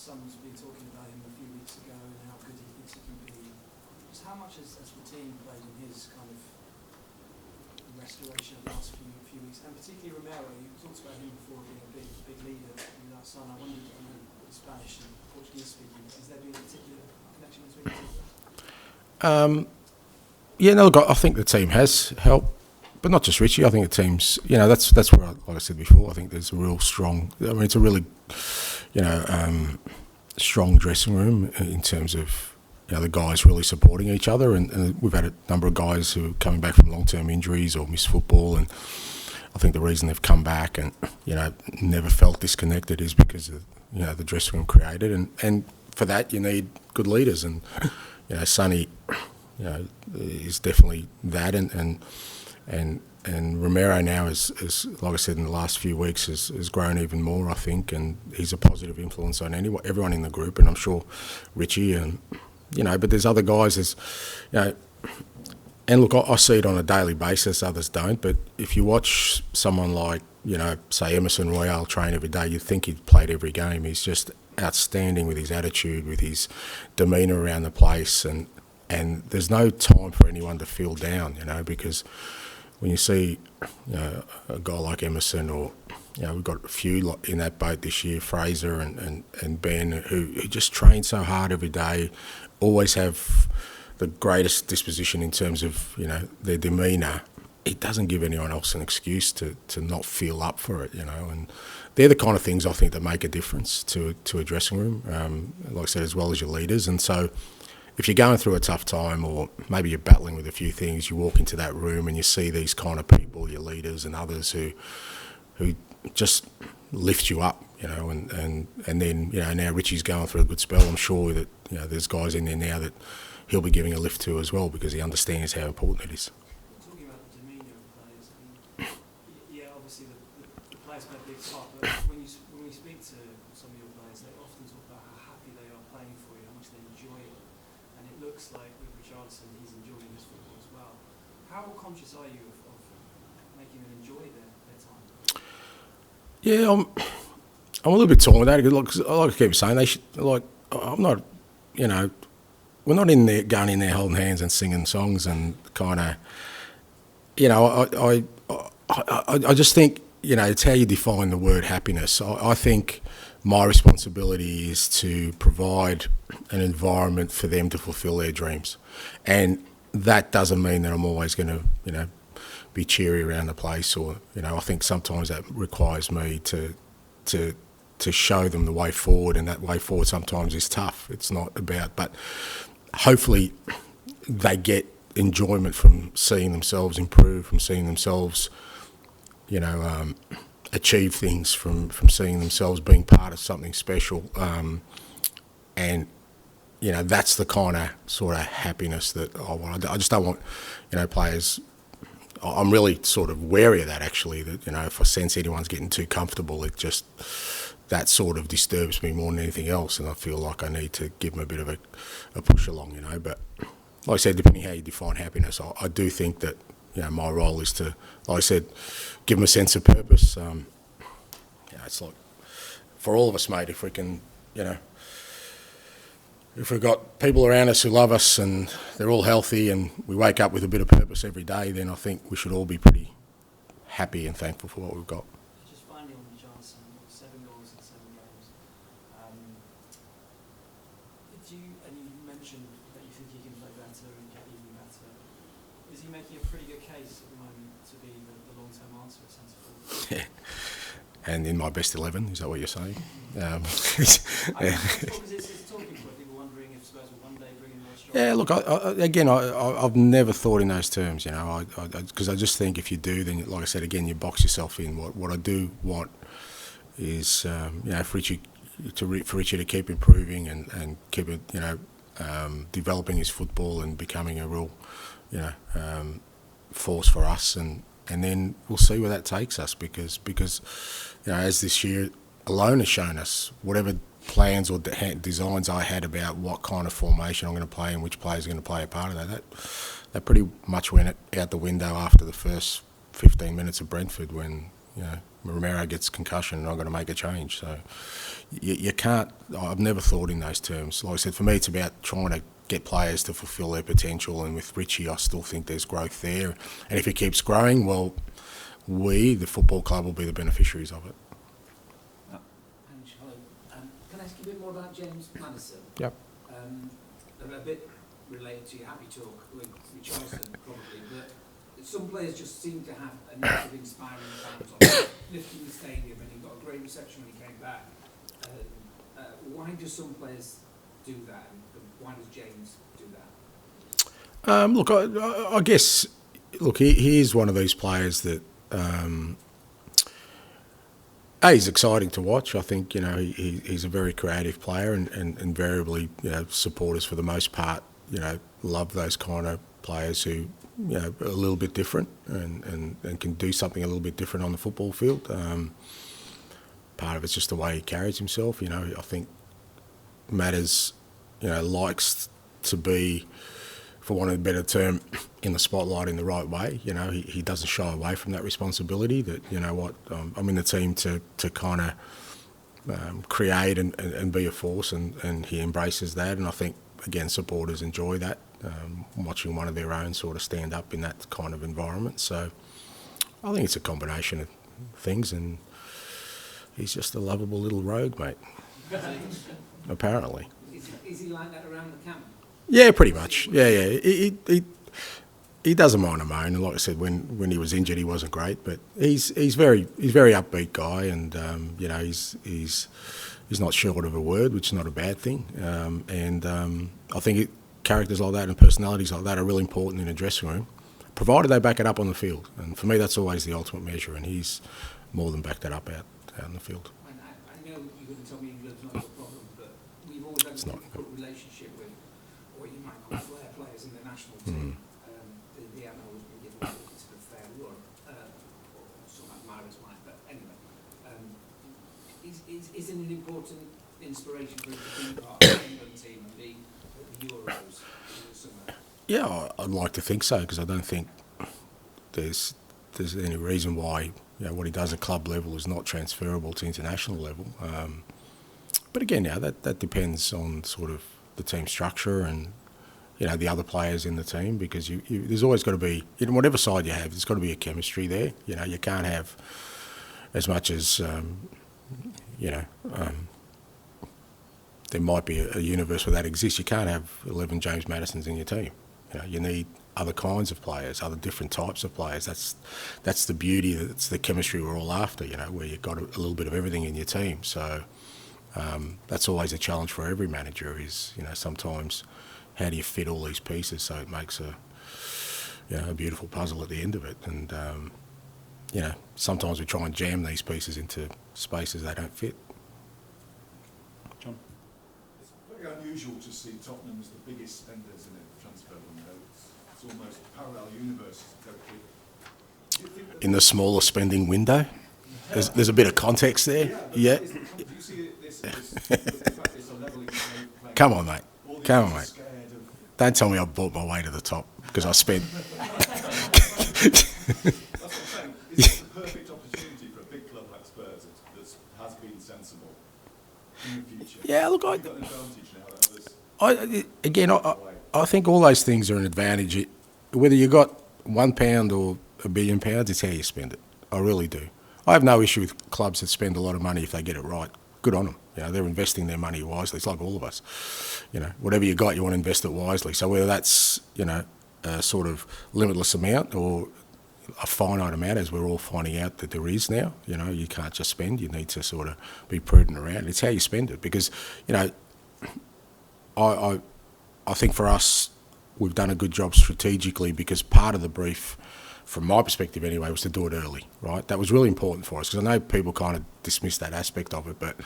someone's been talking about him a few weeks ago and how good he thinks he can be. Just how much has the team played in his kind of restoration of the last few weeks, and particularly Romero? You talked about him before being a big leader in that son. I wondered, I know Spanish and Portuguese speaking, has there been a particular connection between the two? Yeah, no, look, I think the team has helped, but not just Richie. I think the team's, that's where, like I said before, I think there's a real strong. I mean, it's a really, strong dressing room in terms of the guys really supporting each other, and we've had a number of guys who are coming back from long-term injuries or missed football, and I think the reason they've come back and never felt disconnected is because of the dressing room created, and for that you need good leaders, and Sonny is definitely that, and Romero now is like I said in the last few weeks has grown even more, I think, and he's a positive influence on everyone in the group, and I'm sure Richie and but there's other guys, and look, I see it on a daily basis, others don't, but if you watch someone like say Emerson Royale train every day, you'd think he'd played every game. He's just outstanding with his attitude, with his demeanour around the place, and there's no time for anyone to feel down, because when you see a guy like Emerson, or we've got a few in that boat this year, Fraser and Ben, who just train so hard every day, always have the greatest disposition in terms of their demeanour. It doesn't give anyone else an excuse to not feel up for it, and they're the kind of things I think that make a difference to a dressing room, like I said, as well as your leaders. And so if you're going through a tough time, or maybe you're battling with a few things, you walk into that room and you see these kind of people, your leaders and others who just lift you up, and then now Richie's going through a good spell. I'm sure that there's guys in there now that he'll be giving a lift to as well, because he understands how important it is. Talking about the demeanour of players, obviously the players play a big part, but when you speak to some of your players, they often talk about how happy they are playing for you, how much they enjoy it, and it looks like with Richarlison he's enjoying his football as well. How conscious are you of making them enjoy their time? Yeah, I'm a little bit torn with that. Like I keep saying, they should, I'm not, we're not in there going in there holding hands and singing songs and kind of, I just think, it's how you define the word happiness. I think my responsibility is to provide an environment for them to fulfil their dreams, and that doesn't mean that I'm always going to, be cheery around the place, or I think sometimes that requires me to show them the way forward, and that way forward sometimes is tough. It's not about, but hopefully they get enjoyment from seeing themselves improve, from seeing themselves, achieve things, from seeing themselves being part of something special, and that's the kind of sort of happiness that I want. I just don't want players. I'm really sort of wary of that, actually, that, if I sense anyone's getting too comfortable, it just, that sort of disturbs me more than anything else, and I feel like I need to give them a bit of a push along, but like I said, depending how you define happiness, I do think that, my role is to, like I said, give them a sense of purpose. It's like, for all of us, mate, if we can, if we've got people around us who love us and they're all healthy and we wake up with a bit of purpose every day, then I think we should all be pretty happy and thankful for what we've got. Just finally on Johnson, 7 goals in 7 games. And you mentioned that you think he can play better and get even better. Is he making a pretty good case at the moment to be the long-term answer at centre forward? Yeah. And in my best 11, is that what you're saying? It's talking point. People wondering if Spurs will one day bring him more strong. Yeah, look, I've never thought in those terms, because I just think if you do, then, like I said, again, you box yourself in. What I do want is, for Richie to keep improving and keep it, developing his football and becoming a real, force for us, and then we'll see where that takes us, because as this year alone has shown us, whatever plans or designs I had about what kind of formation I'm going to play and which players are going to play a part of that pretty much went out the window after the first 15 minutes of Brentford, when You know, Romero gets concussion and I'm going to make a change. So you can't, I've never thought in those terms. Like I said, for me it's about trying to get players to fulfil their potential, and with Richie I still think there's growth there. And if he keeps growing, well, we, the football club, will be the beneficiaries of it. Ange, hello. Can I ask you a bit more about James Maddison? Yep. A bit related to your happy talk with Charleston, probably, but some players just seem to have a negative inspiring impact on lifting the stadium, and he got a great reception when he came back. Why do some players do that, and why does James do that? Look, I guess, look, he is one of these players that, he's exciting to watch. I think, you know, he's a very creative player, and invariably, you know, supporters for the most part, you know, love those kind of players who, you know, are a little bit different and can do something a little bit different on the football field. Part of it's just the way he carries himself. You know, I think Matters, you know, likes to be, for want of a better term, in the spotlight in the right way. You know, he doesn't shy away from that responsibility that, you know what, I'm in the team to kind of create and be a force, and he embraces that. And I think, again, supporters enjoy that, watching one of their own sort of stand up in that kind of environment. So I think it's a combination of things, and he's just a lovable little rogue, mate, apparently. Is he like that around the camp? Yeah, pretty much. Yeah. He doesn't mind a moan, and like I said, when he was injured, he wasn't great, but he's very upbeat guy, and you know, he's not short of a word, which is not a bad thing. I think characters like that and personalities like that are really important in a dressing room, provided they back it up on the field. And for me, that's always the ultimate measure, and he's more than backed that up out in the field. I know you're going to tell me England's not your problem, but we've always had a difficult relationship with what you might call flair players in the national team. They haven't always been given a sort of fair run, or some admirers might, but anyway. Isn't it an important inspiration for him to be part of the England team and be at the Euros somewhere? Yeah, I'd like to think so, because I don't think there's any reason why, you know, what he does at club level is not transferable to international level. But again, yeah, that depends on sort of the team structure and, you know, the other players in the team, because there's always got to be, in whatever side you have, there's got to be a chemistry there. You know, you can't have, as much as, you know, there might be a universe where that exists, you can't have 11 James Maddisons in your team. You know, you need other kinds of players, other different types of players. That's the beauty, that's the chemistry we're all after, you know, where you've got a little bit of everything in your team. So that's always a challenge for every manager is, you know, sometimes how do you fit all these pieces so it makes a beautiful puzzle at the end of it. And, you know, sometimes we try and jam these pieces into spaces they don't fit. John? It's very unusual to see Tottenham as the biggest spenders in a transfer window. It's almost a parallel universe. In the smaller spending window? There's a bit of context there. Yeah. Do you see this as the fact it's a levelling playing? Come on, mate. Come on, mate. Don't tell me I bought my way to the top because I spent. That's what I'm saying. Is it the perfect opportunity for a big club like Spurs that has been sensible in the future? Yeah, look, You've got an advantage now that others. I think all those things are an advantage. Whether you got £1 or £1 billion, it's how you spend it. I really do. I have no issue with clubs that spend a lot of money if they get it right. Good on them. You know, they're investing their money wisely. It's like all of us. You know, whatever you got, you want to invest it wisely. So whether that's, you know, a sort of limitless amount or a finite amount, as we're all finding out that there is now, you know, you can't just spend. You need to sort of be prudent around. It's how you spend it, because, you know, I think for us, we've done a good job strategically, because part of the brief, from my perspective anyway, was to do it early, right? That was really important for us, because I know people kind of dismiss that aspect of it, but,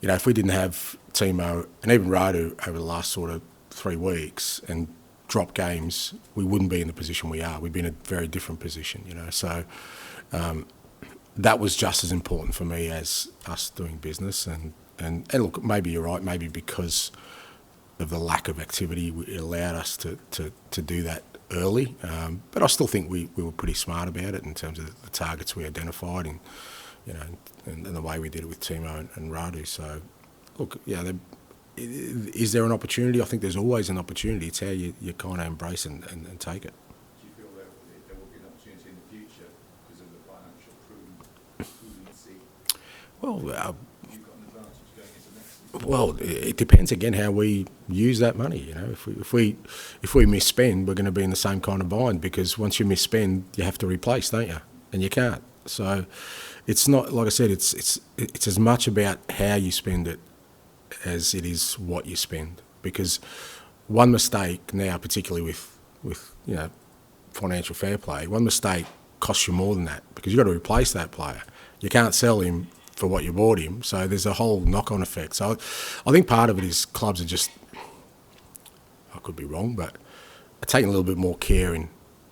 you know, if we didn't have Timo and even Radu over the last sort of 3 weeks and drop games, we wouldn't be in the position we are. We'd be in a very different position, you know. So that was just as important for me as us doing business. And look, maybe you're right, maybe because of the lack of activity, it allowed us to do that early, but I still think we were pretty smart about it in terms of the targets we identified, and and the way we did it with Timo and Radu. So, look, is there an opportunity? I think there's always an opportunity. It's how you kind of embrace and take it. Do you feel that there will be an opportunity in the future because of the financial prudency? Well, You've got an advantage going into next season. well, it depends again how we use that money. If we misspend, we're going to be in the same kind of bind, because once you misspend, you have to replace, don't you? And you can't. So it's not, like I said, it's as much about how you spend it as it is what you spend, because one mistake now, particularly with financial fair play, one mistake costs you more than that, because you've got to replace that player. You can't sell him for what you bought him, so there's a whole knock-on effect. So I think part of it is clubs are just, I could be wrong, but are taking a little bit more care in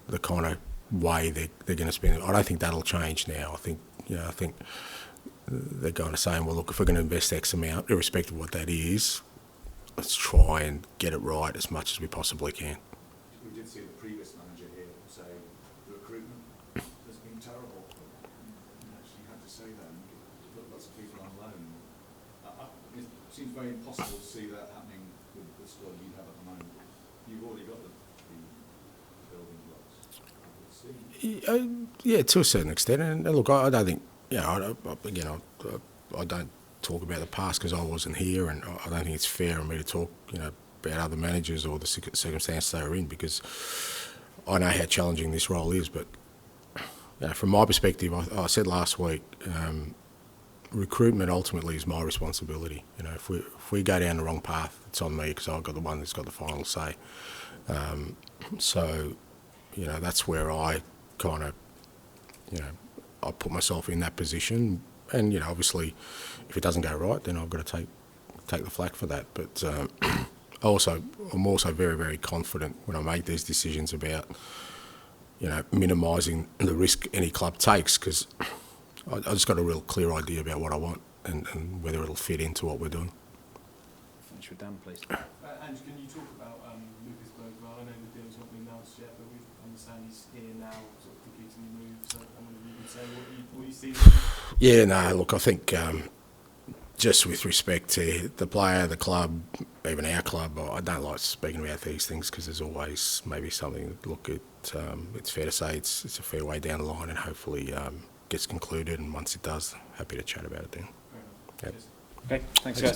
the kind of way they're going to spend it. I don't think that'll change now. I think they're going to say, well, look, if we're going to invest X amount, irrespective of what that is, let's try and get it right as much as we possibly can. We did see the previous manager here say the recruitment has been terrible. You actually had to say that, and put lots of people on loan. It seems very impossible to see that happening with the squad you have at the moment. You've already got the building blocks. Yeah, to a certain extent. And look, I don't think, I don't talk about the past because I wasn't here, and I don't think it's fair on me to talk, about other managers or the circumstances they were in, because I know how challenging this role is. But from my perspective, I said last week, recruitment ultimately is my responsibility. If we go down the wrong path, it's on me, because I've got the one that's got the final say. So that's where I kind of, I put myself in that position, and obviously, if it doesn't go right, then I've got to take the flak for that. But I'm also very, very confident when I make these decisions about minimising the risk any club takes, because I just got a real clear idea about what I want and whether it'll fit into what we're doing. Finish with Dan, please. Ange, can you talk about Lucas Bergwijn? I know the deal's not been announced yet, but we understand he's here now, sort of completing the move. So I wonder if you can say what you see. Yeah, no, look, I think just with respect to the player, the club, even our club, I don't like speaking about these things, because there's always maybe something. Look, it's fair to say it's a fair way down the line, and hopefully gets concluded. And once it does, happy to chat about it then. Fair enough. Yep. Cheers. Okay, thanks guys.